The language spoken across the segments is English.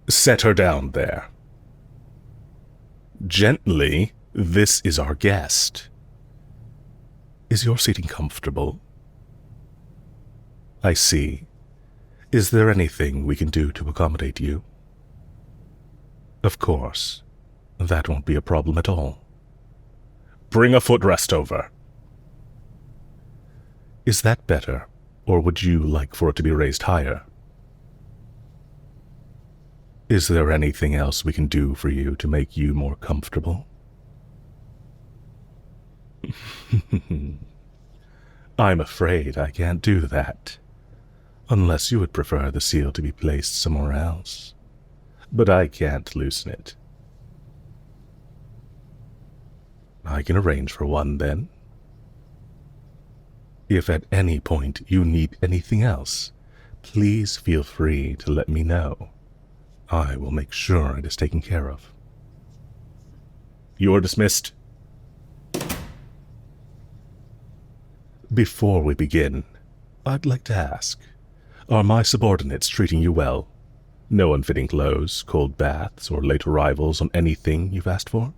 Set her down there. Gently, this is our guest. Is your seating comfortable? I see. Is there anything we can do to accommodate you? Of course. That won't be a problem at all. Bring a footrest over. Is that better, or would you like for it to be raised higher? Is there anything else we can do for you to make you more comfortable? I'm afraid I can't do that, unless you would prefer the seal to be placed somewhere else. But I can't loosen it. I can arrange for one, then. If at any point you need anything else, please feel free to let me know. I will make sure it is taken care of. You are dismissed. Before we begin, I'd like to ask, are my subordinates treating you well? No unfitting clothes, cold baths, or late arrivals on anything you've asked for?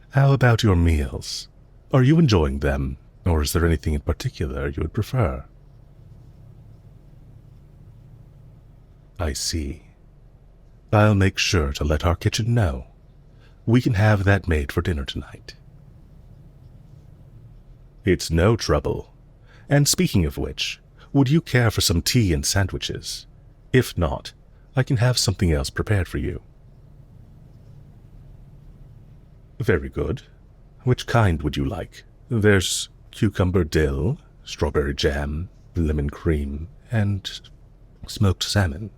How about your meals? Are you enjoying them, or is there anything in particular you would prefer? I see. I'll make sure to let our kitchen know. We can have that made for dinner tonight. It's no trouble. And speaking of which, would you care for some tea and sandwiches? If not, I can have something else prepared for you. Very good. Which kind would you like? There's cucumber dill, strawberry jam, lemon cream, and smoked salmon.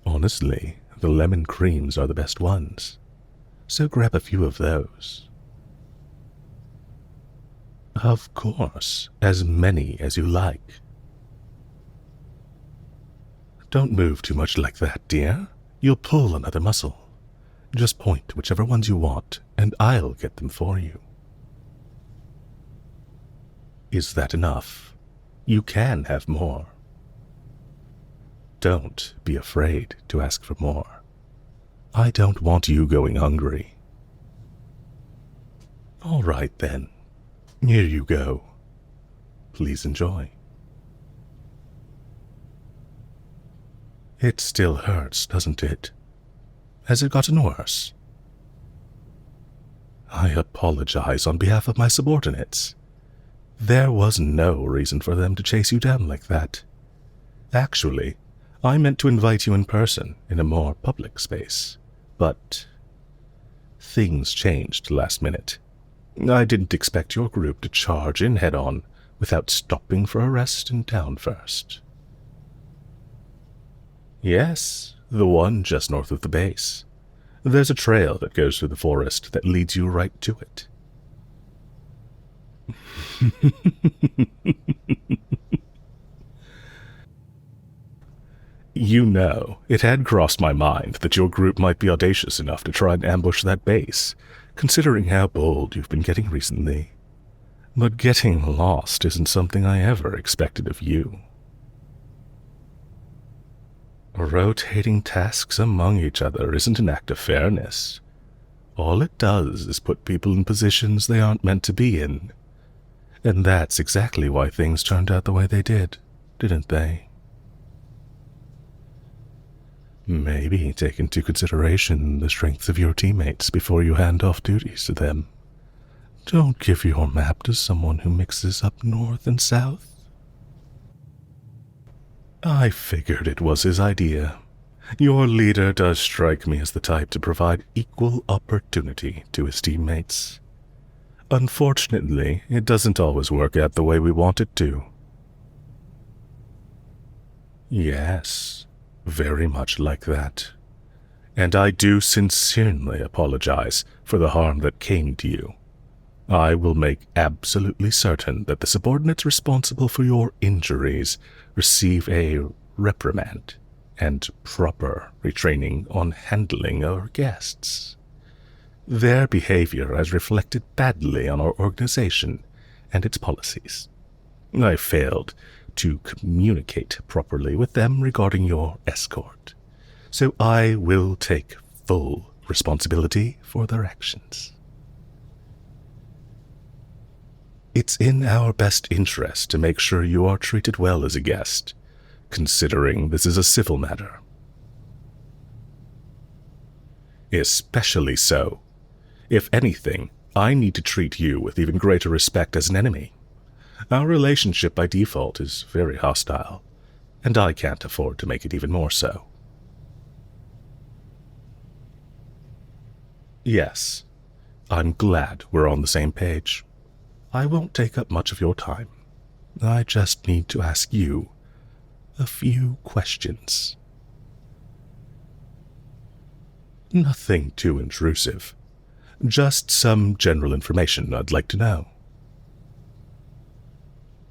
Honestly, the lemon creams are the best ones, so grab a few of those. Of course, as many as you like. Don't move too much like that, dear. You'll pull another muscle. Just point whichever ones you want, and I'll get them for you. Is that enough? You can have more. Don't be afraid to ask for more. I don't want you going hungry. All right, then. Here you go. Please enjoy. It still hurts, doesn't it? Has it gotten worse? I apologize on behalf of my subordinates. There was no reason for them to chase you down like that. Actually, I meant to invite you in person in a more public space, but things changed last minute. I didn't expect your group to charge in head-on without stopping for a rest in town first. Yes, the one just north of the base. There's a trail that goes through the forest that leads you right to it. You know, it had crossed my mind that your group might be audacious enough to try and ambush that base, considering how bold you've been getting recently. But getting lost isn't something I ever expected of you. Rotating tasks among each other isn't an act of fairness. All it does is put people in positions they aren't meant to be in. And that's exactly why things turned out the way they did, didn't they? Maybe take into consideration the strength of your teammates before you hand off duties to them. Don't give your map to someone who mixes up north and south. I figured it was his idea. Your leader does strike me as the type to provide equal opportunity to his teammates. Unfortunately, it doesn't always work out the way we want it to. Yes, very much like that. And I do sincerely apologize for the harm that came to you. I will make absolutely certain that the subordinates responsible for your injuries receive a reprimand and proper retraining on handling our guests. Their behavior has reflected badly on our organization and its policies. I failed to communicate properly with them regarding your escort, so I will take full responsibility for their actions. It's in our best interest to make sure you are treated well as a guest, considering this is a civil matter. Especially so. If anything, I need to treat you with even greater respect as an enemy. Our relationship by default is very hostile, and I can't afford to make it even more so. Yes, I'm glad we're on the same page. I won't take up much of your time. I just need to ask you a few questions. Nothing too intrusive. Just some general information I'd like to know.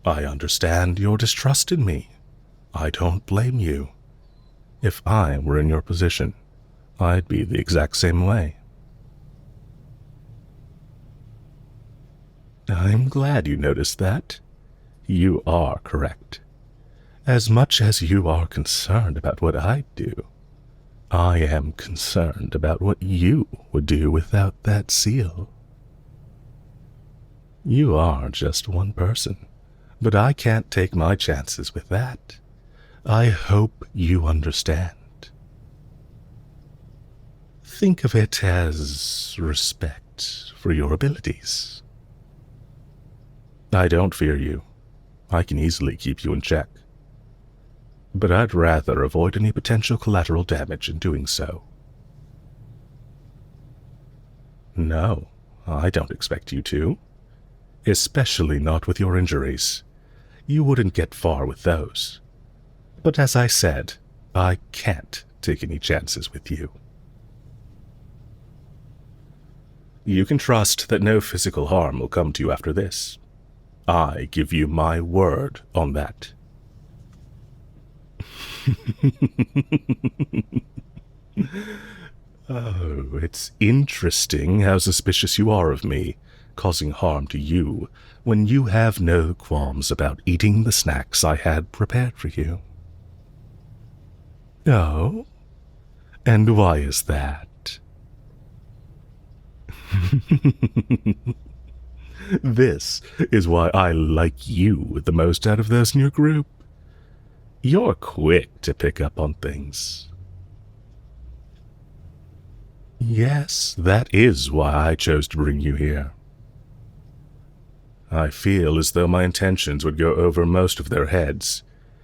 I understand your distrust in me. I don't blame you. If I were in your position, I'd be the exact same way. I'm glad you noticed that. You are correct. As much as you are concerned about what I do, I am concerned about what you would do without that seal. You are just one person, but I can't take my chances with that. I hope you understand. Think of it as respect for your abilities. I don't fear you. I can easily keep you in check. But I'd rather avoid any potential collateral damage in doing so. No, I don't expect you to. Especially not with your injuries. You wouldn't get far with those. But as I said, I can't take any chances with you. You can trust that no physical harm will come to you after this. I give you my word on that. Oh, it's interesting how suspicious you are of me, causing harm to you, when you have no qualms about eating the snacks I had prepared for you. Oh? And why is that? This is why I like you the most out of those in your group. You're quick to pick up on things. Yes, that is why I chose to bring you here. I feel as though my intentions would go over most of their heads,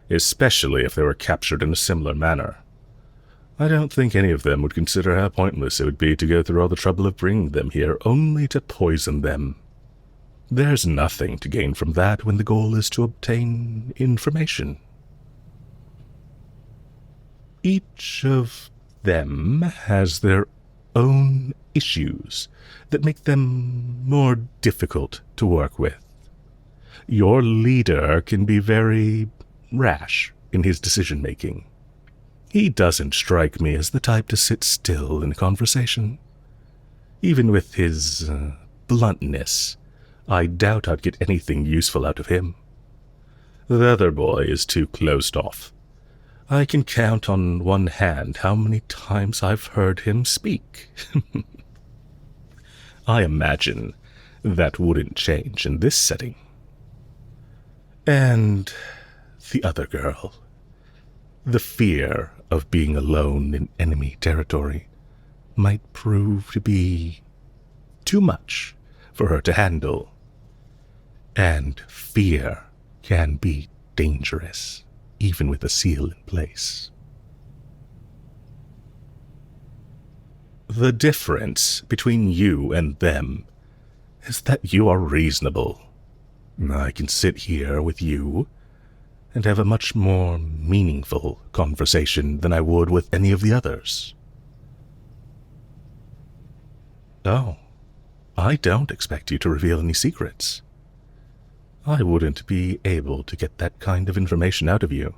especially if they were captured in a similar manner. I don't think any of them would consider how pointless it would be to go through all the trouble of bringing them here only to poison them. There's nothing to gain from that when the goal is to obtain information. Each of them has their own issues that make them more difficult to work with. Your leader can be very rash in his decision-making. He doesn't strike me as the type to sit still in a conversation. Even with his bluntness, I doubt I'd get anything useful out of him. The other boy is too closed off. I can count on one hand how many times I've heard him speak. I imagine that wouldn't change in this setting. And the other girl. The fear of being alone in enemy territory might prove to be too much for her to handle. And fear can be dangerous, even with a seal in place. The difference between you and them is that you are reasonable. I can sit here with you and have a much more meaningful conversation than I would with any of the others. Oh, I don't expect you to reveal any secrets. I wouldn't be able to get that kind of information out of you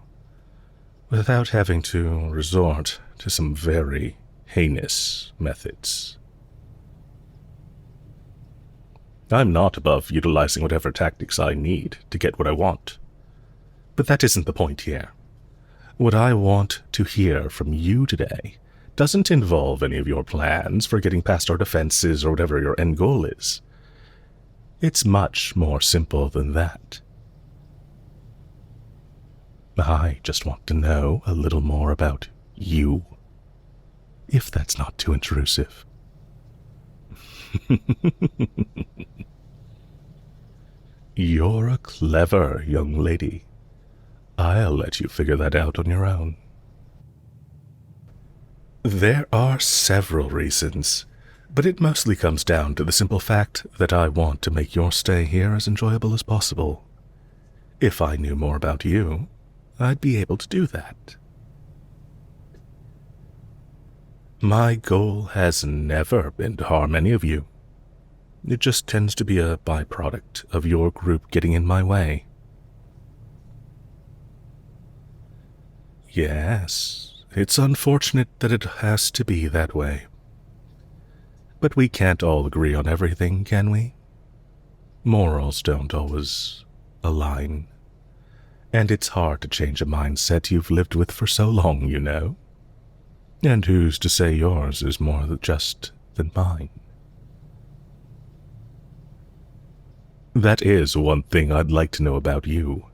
without having to resort to some very heinous methods. I'm not above utilizing whatever tactics I need to get what I want. But that isn't the point here. What I want to hear from you today doesn't involve any of your plans for getting past our defenses or whatever your end goal is. It's much more simple than that. I just want to know a little more about you, if that's not too intrusive. You're a clever young lady. I'll let you figure that out on your own. There are several reasons, but it mostly comes down to the simple fact that I want to make your stay here as enjoyable as possible. If I knew more about you, I'd be able to do that. My goal has never been to harm any of you. It just tends to be a byproduct of your group getting in my way. Yes, it's unfortunate that it has to be that way. But we can't all agree on everything, can we? Morals don't always align. And it's hard to change a mindset you've lived with for so long, you know. And who's to say yours is more just than mine? That is one thing I'd like to know about you.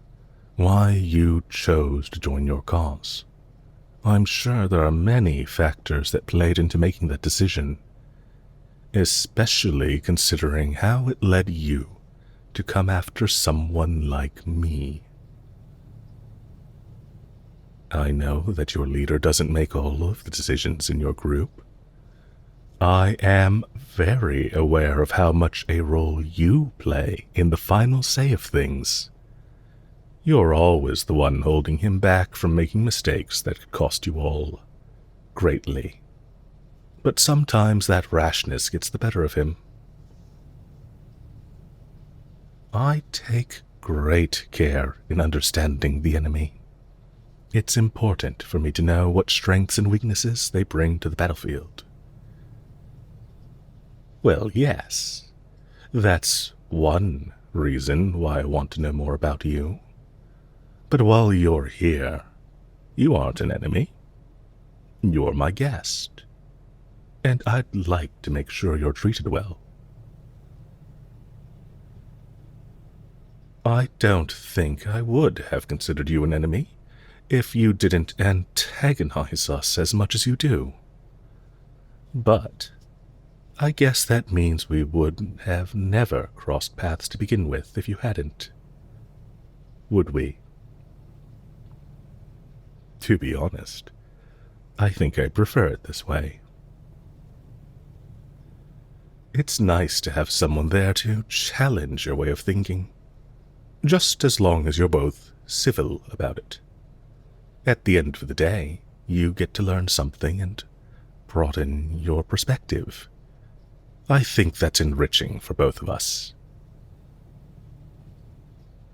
Why you chose to join your cause. I'm sure there are many factors that played into making that decision, especially considering how it led you to come after someone like me. I know that your leader doesn't make all of the decisions in your group. I am very aware of how much a role you play in the final say of things. You're always the one holding him back from making mistakes that could cost you all greatly. But sometimes that rashness gets the better of him. I take great care in understanding the enemy. It's important for me to know what strengths and weaknesses they bring to the battlefield. Well, yes, that's one reason why I want to know more about you. But while you're here, you aren't an enemy. You're my guest. And I'd like to make sure you're treated well. I don't think I would have considered you an enemy if you didn't antagonize us as much as you do. But I guess that means we would have never crossed paths to begin with if you hadn't. Would we? To be honest, I think I prefer it this way. It's nice to have someone there to challenge your way of thinking, just as long as you're both civil about it. At the end of the day, you get to learn something and broaden your perspective. I think that's enriching for both of us.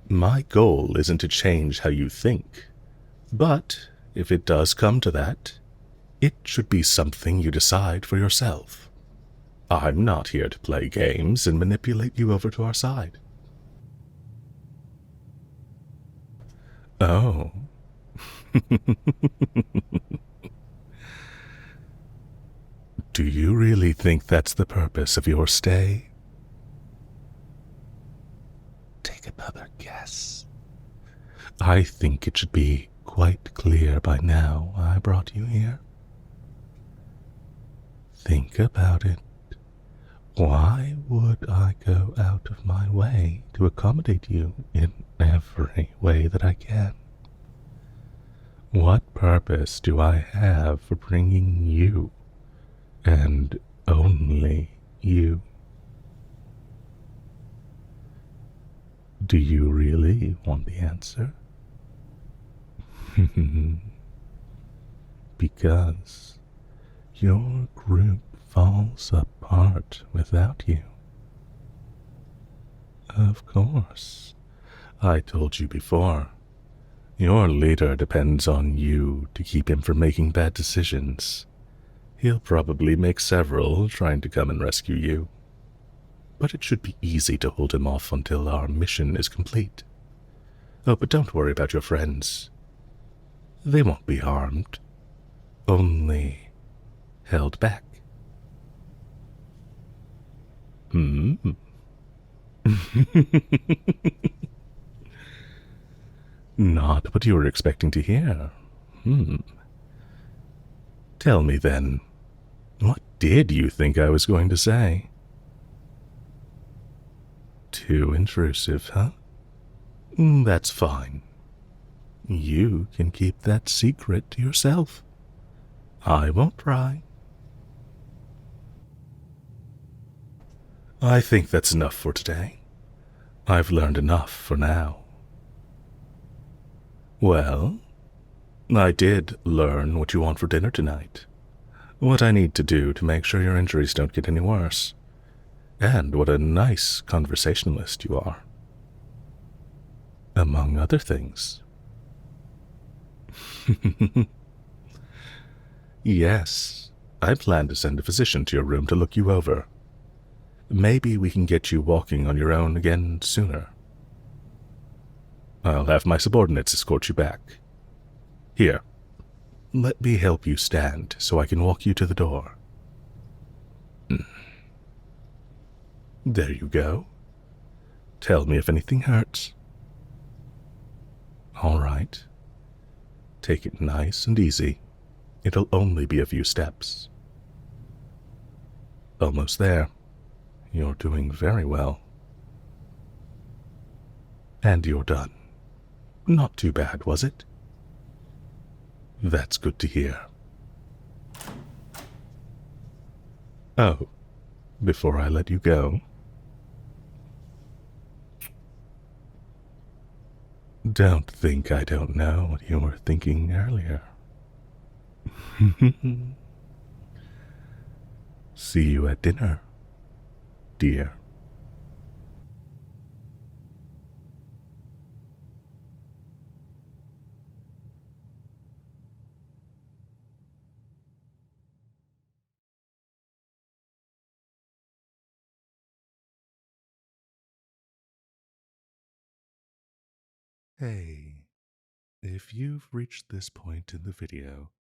My goal isn't to change how you think, but if it does come to that, it should be something you decide for yourself. I'm not here to play games and manipulate you over to our side. Oh. Do you really think that's the purpose of your stay? Take another guess. I think it should be quite clear by now I brought you here. Think about it. Why would I go out of my way to accommodate you in every way that I can? What purpose do I have for bringing you, and only you? Do you really want the answer? Because your group falls apart without you. Of course, I told you before, your leader depends on you to keep him from making bad decisions. He'll probably make several trying to come and rescue you. But it should be easy to hold him off until our mission is complete. Oh, but don't worry about your friends. They won't be harmed, only held back. Hmm? Not what you were expecting to hear. Hmm. Tell me then, what did you think I was going to say? Too intrusive, huh? That's fine. You can keep that secret to yourself. I won't pry. I think that's enough for today. I've learned enough for now. Well, I did learn what you want for dinner tonight, what I need to do to make sure your injuries don't get any worse, and what a nice conversationalist you are. Among other things. Yes, I plan to send a physician to your room to look you over. Maybe we can get you walking on your own again sooner. I'll have my subordinates escort you back. Here, let me help you stand so I can walk you to the door. There you go. Tell me if anything hurts. All right. Take it nice and easy. It'll only be a few steps. Almost there. You're doing very well. And you're done. Not too bad, was it? That's good to hear. Oh, before I let you go, don't think I don't know what you were thinking earlier. See you at dinner, dear. Hey, if you've reached this point in the video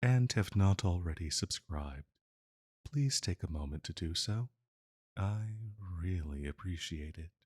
and have not already subscribed, please take a moment to do so. I really appreciate it.